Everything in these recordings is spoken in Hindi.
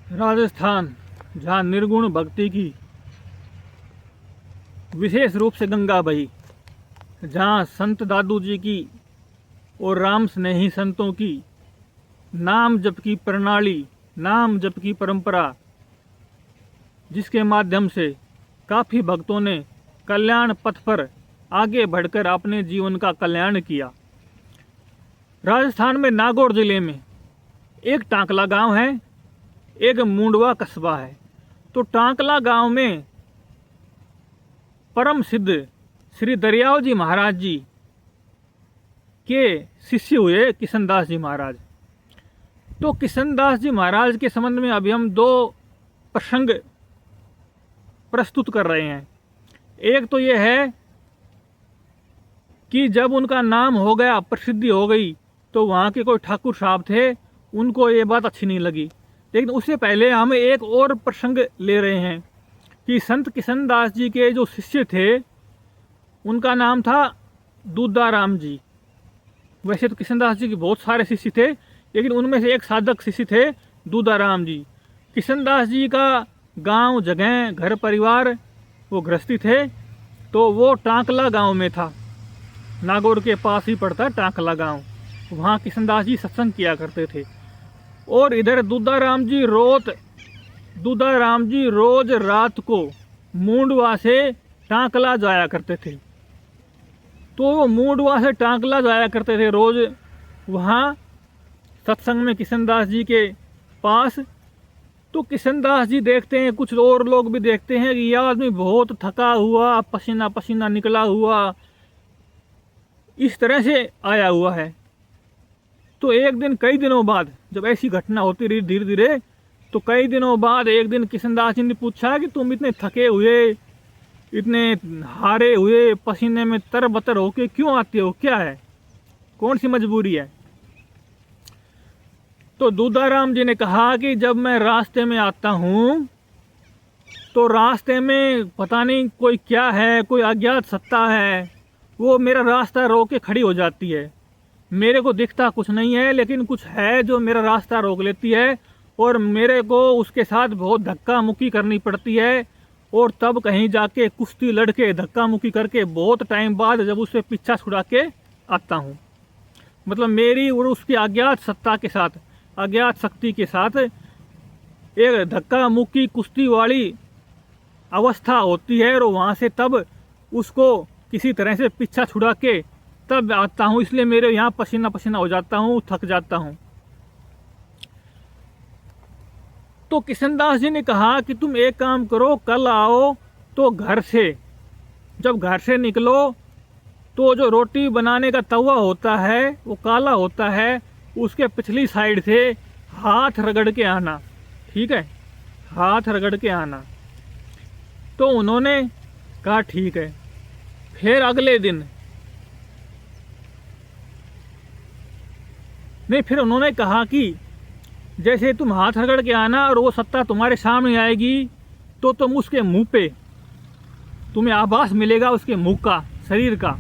राजस्थान, जहाँ निर्गुण भक्ति की विशेष रूप से गंगा बही, जहाँ संत दादू जी की और राम स्नेही संतों की नाम जप की प्रणाली, नाम जप की परंपरा, जिसके माध्यम से काफ़ी भक्तों ने कल्याण पथ पर आगे बढ़कर अपने जीवन का कल्याण किया। राजस्थान में नागौर जिले में एक टांकला गांव है, एक मुंडवा कस्बा है। तो टांकला गांव में परम सिद्ध श्री दरियाव जी महाराज जी के शिष्य हुए किशनदास जी महाराज। तो किशनदास जी महाराज के संबंध में अभी हम दो प्रसंग प्रस्तुत कर रहे हैं। एक तो ये है कि जब उनका नाम हो गया, प्रसिद्धि हो गई, तो वहाँ के कोई ठाकुर साहब थे, उनको ये बात अच्छी नहीं लगी। लेकिन उससे पहले हम एक और प्रसंग ले रहे हैं कि संत किशनदास जी के जो शिष्य थे, उनका नाम था दूधाराम जी। वैसे तो किशनदास जी के बहुत सारे शिष्य थे, लेकिन उनमें से एक साधक शिष्य थे दूधाराम जी। किशनदास जी का गांव, जगह, घर परिवार, वो गृहस्थी थे। तो वो टांकला गांव में था, नागौर के पास ही पड़ता टांकला गांव। वहाँ किशनदास जी सत्संग किया करते थे। और इधर दूधाराम जी रोज रात को मुंडवा से टांकला जाया करते थे। तो वो मुंडवा से टांकला जाया करते थे रोज वहाँ सत्संग में किशनदास जी के पास। तो किशनदास जी देखते हैं, कुछ और लोग भी देखते हैं कि यह आदमी बहुत थका हुआ, पसीना पसीना निकला हुआ, इस तरह से आया हुआ है। तो एक दिन, कई दिनों बाद जब ऐसी घटना होती रही धीरे धीरे, तो कई दिनों बाद एक दिन किशनदास जी ने पूछा कि तुम इतने थके हुए, इतने हारे हुए, पसीने में तरबतर होके क्यों आते हो, क्या है, कौन सी मजबूरी है? तो दूधाराम जी ने कहा कि जब मैं रास्ते में आता हूँ तो रास्ते में पता नहीं कोई क्या है, कोई अज्ञात सत्ता है, वो मेरा रास्ता रोक के खड़ी हो जाती है। मेरे को दिखता कुछ नहीं है, लेकिन कुछ है जो मेरा रास्ता रोक लेती है, और मेरे को उसके साथ बहुत धक्का मुक्की करनी पड़ती है। और तब कहीं जाके कुश्ती लड़के धक्का मुक्की करके बहुत टाइम बाद जब उससे पीछा छुड़ा के आता हूँ, मतलब मेरी और उसकी अज्ञात सत्ता के साथ, अज्ञात शक्ति के साथ एक धक्का मुक्की कुश्ती वाली अवस्था होती है। और वहाँ से तब उसको किसी तरह से पीछा छुड़ा के तब आता हूँ, इसलिए मेरे यहाँ पसीना पसीना हो जाता हूँ, थक जाता हूँ। तो किशनदास जी ने कहा कि तुम एक काम करो, कल आओ तो घर से, जब घर से निकलो तो जो रोटी बनाने का तवा होता है वो काला होता है, उसके पिछली साइड से हाथ रगड़ के आना, ठीक है, हाथ रगड़ के आना। तो उन्होंने कहा ठीक है। फिर अगले दिन नहीं, फिर उन्होंने कहा कि जैसे तुम हाथ रगड़ के आना और वो सत्ता तुम्हारे सामने आएगी, तो तुम उसके मुंह पे, तुम्हें आभास मिलेगा उसके मुंह का, शरीर का,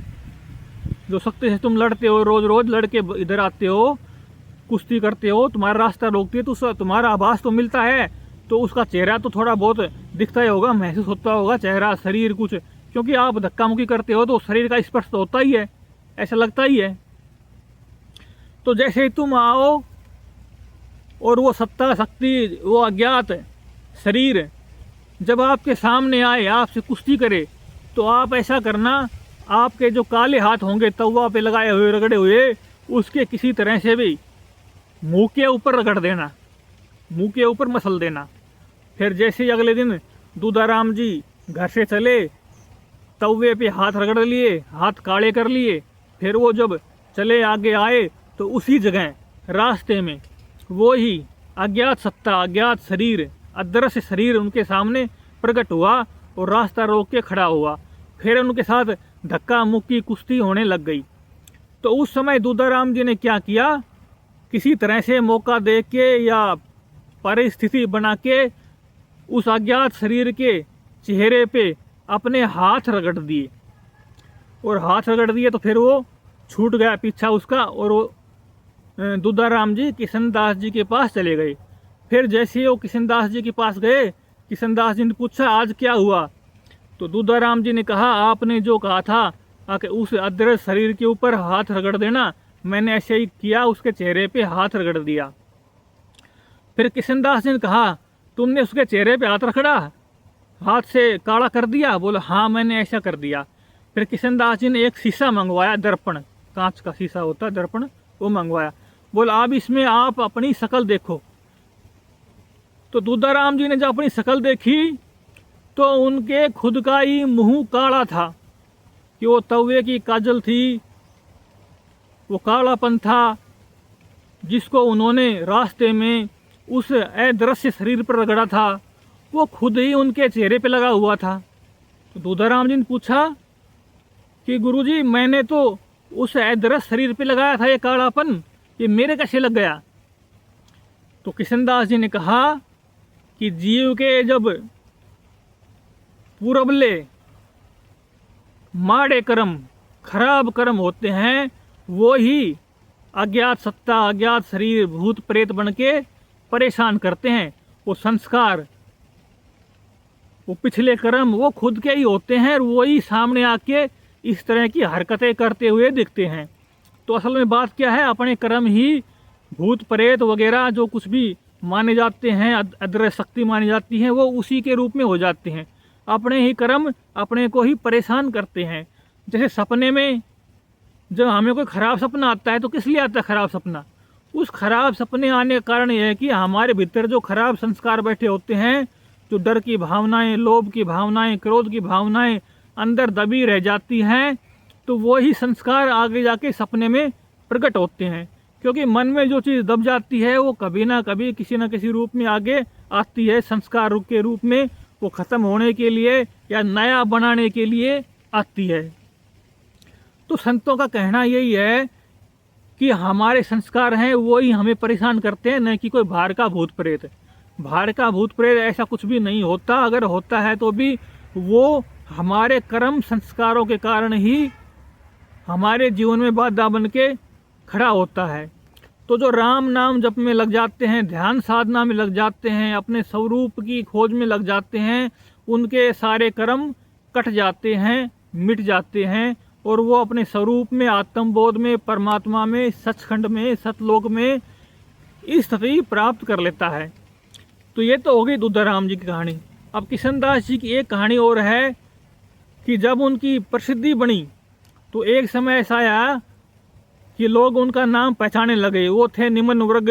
जो शक्ति से तुम लड़ते हो, रोज रोज लड़के इधर आते हो, कुश्ती करते हो, तुम्हारा रास्ता रोकती है, तो तुम्हारा आभास तो मिलता है। तो उसका चेहरा तो थोड़ा बहुत दिखता ही होगा, महसूस होता होगा, चेहरा, शरीर कुछ, क्योंकि आप धक्का मुक्की करते हो तो शरीर का स्पर्श तो होता ही है, ऐसा लगता ही है। तो जैसे ही तुम आओ और वो सत्ता शक्ति, वो अज्ञात शरीर जब आपके सामने आए, आपसे कुश्ती करे, तो आप ऐसा करना, आपके जो काले हाथ होंगे तवा पे लगाए हुए, रगड़े हुए, उसके किसी तरह से भी मुंह के ऊपर रगड़ देना, मुंह के ऊपर मसल देना। फिर जैसे ही अगले दिन दूधाराम जी घर से चले, तवे पे हाथ रगड़ लिए, हाथ काले कर लिए। फिर वो जब चले आगे आए तो उसी जगह रास्ते में वो ही अज्ञात सत्ता, अज्ञात शरीर, अदृश्य शरीर उनके सामने प्रकट हुआ और रास्ता रोक के खड़ा हुआ। फिर उनके साथ धक्का मुक्की कुश्ती होने लग गई। तो उस समय दूधाराम जी ने क्या किया, किसी तरह से मौका दे के या परिस्थिति बना के उस अज्ञात शरीर के चेहरे पे अपने हाथ रगड़ दिए, और हाथ रगड़ दिए तो फिर वो छूट गया पीछा उसका, और वो दूधाराम जी किशनदास जी के पास चले गए। फिर जैसे ही वो किशनदास जी के पास गए, किशनदास जी ने पूछा आज क्या हुआ। तो दूधाराम जी ने कहा आपने जो कहा था कि उस अदृश्य शरीर के ऊपर हाथ रगड़ देना, मैंने ऐसे ही किया, उसके चेहरे पे हाथ रगड़ दिया। फिर किशनदास जी ने कहा तुमने उसके चेहरे पे हाथ रगड़ा, हाथ से काला कर दिया? बोला हाँ मैंने ऐसा कर दिया। फिर किशनदास जी ने एक शीशा मंगवाया, दर्पण, कांच का शीशा होता है दर्पण, वो मंगवाया। बोला अब इसमें आप अपनी शक्ल देखो। तो दूधाराम जी ने जब अपनी शक्ल देखी तो उनके खुद का ही मुंह काला था, कि वो तवे की काजल थी, वो कालापन था जिसको उन्होंने रास्ते में उस अदृश्य शरीर पर रगड़ा था, वो खुद ही उनके चेहरे पे लगा हुआ था। तो दूधाराम जी ने पूछा कि गुरुजी मैंने तो उस अदृश्य शरीर पे लगाया था ये कालापन, ये मेरे कैसे लग गया? तो किशनदास जी ने कहा कि जीव के जब पूरबले माड़े कर्म, खराब कर्म होते हैं, वो ही अज्ञात सत्ता, अज्ञात शरीर, भूत प्रेत बन के परेशान करते हैं। वो संस्कार, वो पिछले कर्म वो खुद के ही होते हैं और वो ही सामने आके इस तरह की हरकतें करते हुए दिखते हैं। तो असल में बात क्या है, अपने कर्म ही भूत प्रेत वगैरह जो कुछ भी माने जाते हैं, अदृश्य शक्ति मानी जाती हैं, वो उसी के रूप में हो जाते हैं। अपने ही कर्म अपने को ही परेशान करते हैं। जैसे सपने में जब हमें कोई ख़राब सपना आता है तो किस लिए आता है ख़राब सपना? उस खराब सपने आने का कारण यह है कि हमारे भीतर जो खराब संस्कार बैठे होते हैं, जो डर की भावनाएं, लोभ की भावनाएं, क्रोध की भावनाएं अंदर दबी रह जाती हैं, तो वो ही संस्कार आगे जाके सपने में प्रकट होते हैं। क्योंकि मन में जो चीज़ दब जाती है वो कभी ना कभी किसी न किसी रूप में आगे आती है, संस्कार के रूप में वो ख़त्म होने के लिए या नया बनाने के लिए आती है। तो संतों का कहना यही है कि हमारे संस्कार हैं वो ही हमें परेशान करते हैं, न कि कोई बाहर का भूत प्रेत। बाहर का भूत प्रेत ऐसा कुछ भी नहीं होता, अगर होता है तो भी वो हमारे कर्म संस्कारों के कारण ही हमारे जीवन में बाधा बन के खड़ा होता है। तो जो राम नाम जप में लग जाते हैं, ध्यान साधना में लग जाते हैं, अपने स्वरूप की खोज में लग जाते हैं, उनके सारे कर्म कट जाते हैं, मिट जाते हैं और वो अपने स्वरूप में, आत्मबोध में, परमात्मा में, सचखंड में, सतलोक में स्थिति प्राप्त कर लेता है। तो ये तो हो गई दूधाराम जी की कहानी। अब किशनदास जी की एक कहानी और है कि जब उनकी प्रसिद्धि बनी तो एक समय ऐसा आया कि लोग उनका नाम पहचानने लगे। वो थे निम्न वर्ग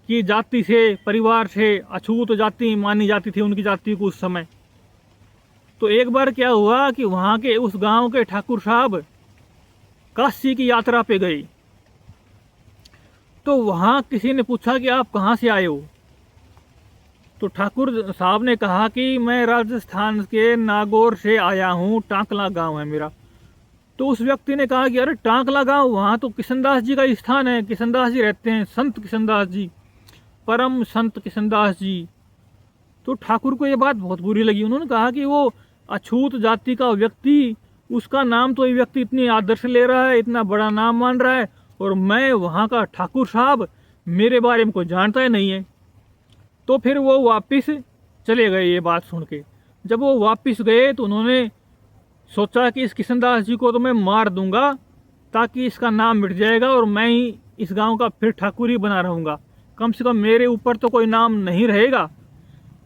की जाति से, परिवार से, अछूत जाति मानी जाती थी उनकी जाति को उस समय। तो एक बार क्या हुआ कि वहाँ के उस गांव के ठाकुर साहब काशी की यात्रा पे गए। तो वहाँ किसी ने पूछा कि आप कहाँ से आए हो? तो ठाकुर साहब ने कहा कि मैं राजस्थान के नागौर से आया हूँ, टांकला गांव है मेरा। तो उस व्यक्ति ने कहा कि अरे टांकला गांव, वहाँ तो किशनदास जी का स्थान है, किशनदास जी रहते हैं, संत किशनदास जी, परम संत किशनदास जी। तो ठाकुर को ये बात बहुत बुरी लगी। उन्होंने कहा कि वो अछूत जाति का व्यक्ति, उसका नाम तो ये व्यक्ति इतनी आदर से ले रहा है, इतना बड़ा नाम मान रहा है, और मैं वहाँ का ठाकुर साहब, मेरे बारे में कोई जानता ही नहीं है। तो फिर वो वापस चले गए ये बात सुन के। जब वो वापस गए तो उन्होंने सोचा कि इस किशनदास जी को तो मैं मार दूंगा ताकि इसका नाम मिट जाएगा और मैं ही इस गांव का फिर ठाकुर ही बना रहूँगा, कम से कम मेरे ऊपर तो कोई नाम नहीं रहेगा।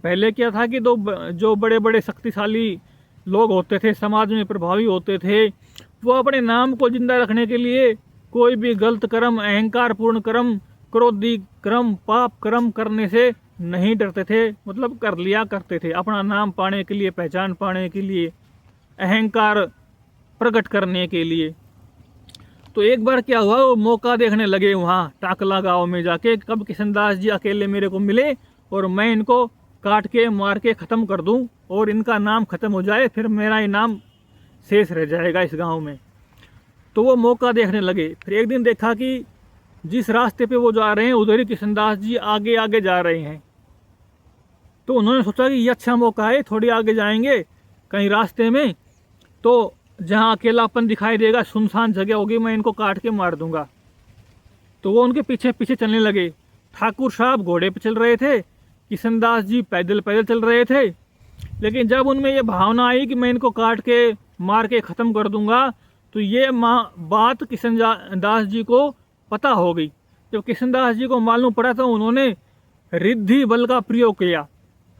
पहले क्या था कि जो बड़े बड़े शक्तिशाली लोग होते थे, समाज में प्रभावी होते थे, वो अपने नाम को जिंदा रखने के लिए कोई भी गलत कर्म, अहंकार पूर्ण कर्म, क्रोधी कर्म, पाप कर्म करने से नहीं डरते थे, मतलब कर लिया करते थे अपना नाम पाने के लिए, पहचान पाने के लिए, अहंकार प्रकट करने के लिए। तो एक बार क्या हुआ, वो मौका देखने लगे वहाँ टाकला गांव में जाके, कब किशनदास जी अकेले मेरे को मिले और मैं इनको काट के मार के ख़त्म कर दूं और इनका नाम ख़त्म हो जाए, फिर मेरा ही नाम शेष रह जाएगा इस गांव में। तो वो मौका देखने लगे। फिर एक दिन देखा कि जिस रास्ते पे वो जा रहे हैं उधर ही किशनदास जी आगे आगे जा रहे हैं। तो उन्होंने सोचा कि ये अच्छा मौका है, थोड़ी आगे जाएंगे कहीं रास्ते में, तो जहाँ अकेलापन दिखाई देगा, सुनसान जगह होगी, मैं इनको काट के मार दूंगा। तो वो उनके पीछे पीछे चलने लगे। ठाकुर साहब घोड़े पर चल रहे थे, किशनदास जी पैदल पैदल चल रहे थे। लेकिन जब उनमें ये भावना आई कि मैं इनको काट के मार के ख़त्म कर दूंगा, तो ये बात किशनदास जी को पता हो गई। जब किशनदास जी को मालूम पड़ा तो उन्होंने रिद्धि बल का प्रयोग किया।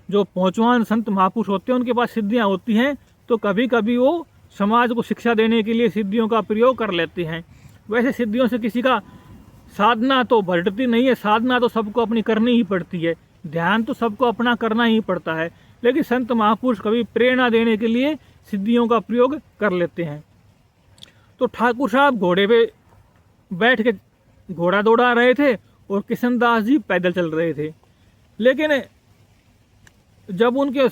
जो पहुँचवान संत महापुरुष होते हैं उनके पास सिद्धियाँ होती हैं, तो कभी कभी वो समाज को शिक्षा देने के लिए सिद्धियों का प्रयोग कर लेते हैं। वैसे सिद्धियों से किसी का साधना तो बढ़ती नहीं है, साधना तो सबको अपनी करनी ही पड़ती है, ध्यान तो सबको अपना करना ही पड़ता है। लेकिन संत महापुरुष कभी प्रेरणा देने के लिए सिद्धियों का प्रयोग कर लेते हैं। तो ठाकुर साहब घोड़े पे बैठ के घोड़ा दौड़ा रहे थे और किशनदास जी पैदल चल रहे थे। लेकिन जब उनके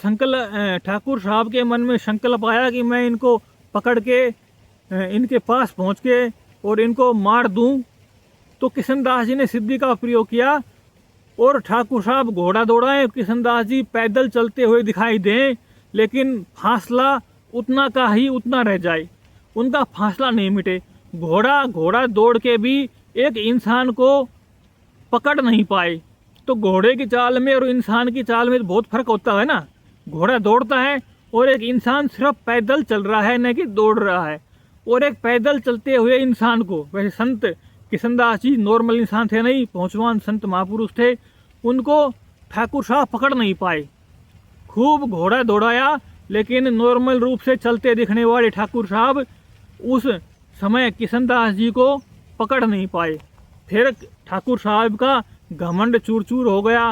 ठाकुर साहब के मन में संकल्प आया कि मैं इनको पकड़ के इनके पास पहुंच के और इनको मार दूं, तो किशनदास जी ने सिद्धि का प्रयोग किया और ठाकुर साहब घोड़ा दौड़ाएं, किशनदास जी पैदल चलते हुए दिखाई दें, लेकिन फासला उतना का ही उतना रह जाए, उनका फासला नहीं मिटे। घोड़ा दौड़ के भी एक इंसान को पकड़ नहीं पाए। तो घोड़े की चाल में और इंसान की चाल में बहुत फर्क होता है ना। घोड़ा दौड़ता है और एक इंसान सिर्फ पैदल चल रहा है, न कि दौड़ रहा है। और एक पैदल चलते हुए इंसान को, वैसे संत किशनदास जी नॉर्मल इंसान थे नहीं, पहुँचवान संत महापुरुष थे, उनको ठाकुर साहब पकड़ नहीं पाए। खूब घोड़ा दौड़ाया, लेकिन नॉर्मल रूप से चलते दिखने वाले ठाकुर साहब उस समय किशनदास जी को पकड़ नहीं पाए। फिर ठाकुर साहब का घमंड चूर चूर हो गया,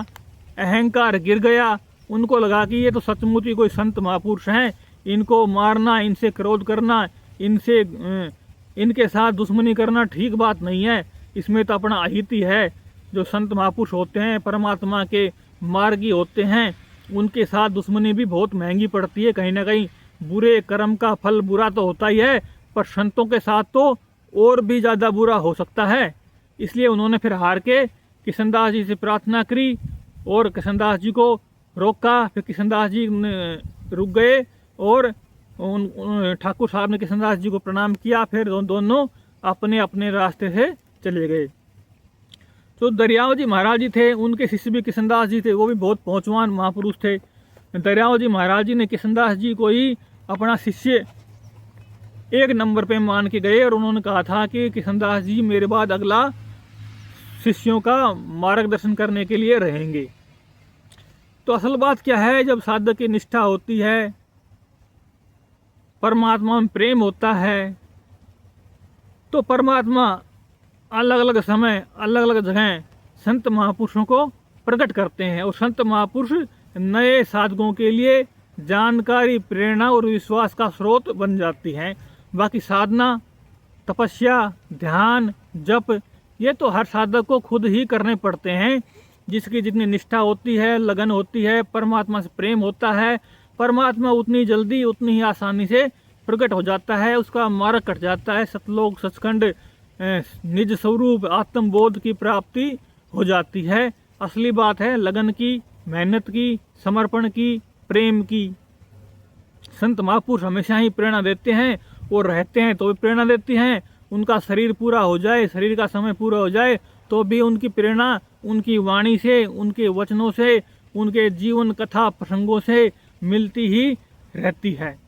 अहंकार गिर गया। उनको लगा कि ये तो सचमुच ही कोई संत महापुरुष हैं, इनको मारना, इनसे क्रोध करना, इनके साथ दुश्मनी करना ठीक बात नहीं है। इसमें तो अपना अहित ही है। जो संत महापुरुष होते हैं, परमात्मा के मार्गी होते हैं, उनके साथ दुश्मनी भी बहुत महंगी पड़ती है। कहीं ना कहीं बुरे कर्म का फल बुरा तो होता ही है, पर संतों के साथ तो और भी ज़्यादा बुरा हो सकता है। इसलिए उन्होंने फिर हार के किशनदास जी से प्रार्थना करी और किशनदास जी को रोका। फिर किशनदास जी रुक गए और ठाकुर साहब ने किशनदास जी को प्रणाम किया। फिर दोनों अपने अपने रास्ते से चले गए। तो दरियाव जी महाराज जी थे, उनके शिष्य भी किशनदास जी थे, वो भी बहुत पहुँचवान महापुरुष थे। दरियाव जी महाराज जी ने किशनदास जी को ही अपना शिष्य एक नंबर पे मान के गए और उन्होंने कहा था कि किशनदास जी मेरे बाद अगला शिष्यों का मार्गदर्शन करने के लिए रहेंगे। तो असल बात क्या है, जब साधक की निष्ठा होती है, परमात्मा में प्रेम होता है, तो परमात्मा अलग अलग समय अलग अलग जगह संत महापुरुषों को प्रकट करते हैं। और संत महापुरुष नए साधकों के लिए जानकारी, प्रेरणा और विश्वास का स्रोत बन जाती हैं। बाकी साधना, तपस्या, ध्यान, जप, ये तो हर साधक को खुद ही करने पड़ते हैं। जिसकी जितनी निष्ठा होती है, लगन होती है, परमात्मा से प्रेम होता है, परमात्मा उतनी जल्दी उतनी ही आसानी से प्रकट हो जाता है, उसका मार्ग कट जाता है। सतलोक, सचखंड, निज स्वरूप, आत्मबोध की प्राप्ति हो जाती है। असली बात है लगन की, मेहनत की, समर्पण की, प्रेम की। संत महापुरुष हमेशा ही प्रेरणा देते हैं और रहते हैं तो भी प्रेरणा देते हैं। उनका शरीर पूरा हो जाए, शरीर का समय पूरा हो जाए, तो भी उनकी प्रेरणा उनकी वाणी से, उनके वचनों से, उनके जीवन कथा प्रसंगों से मिलती ही रहती है।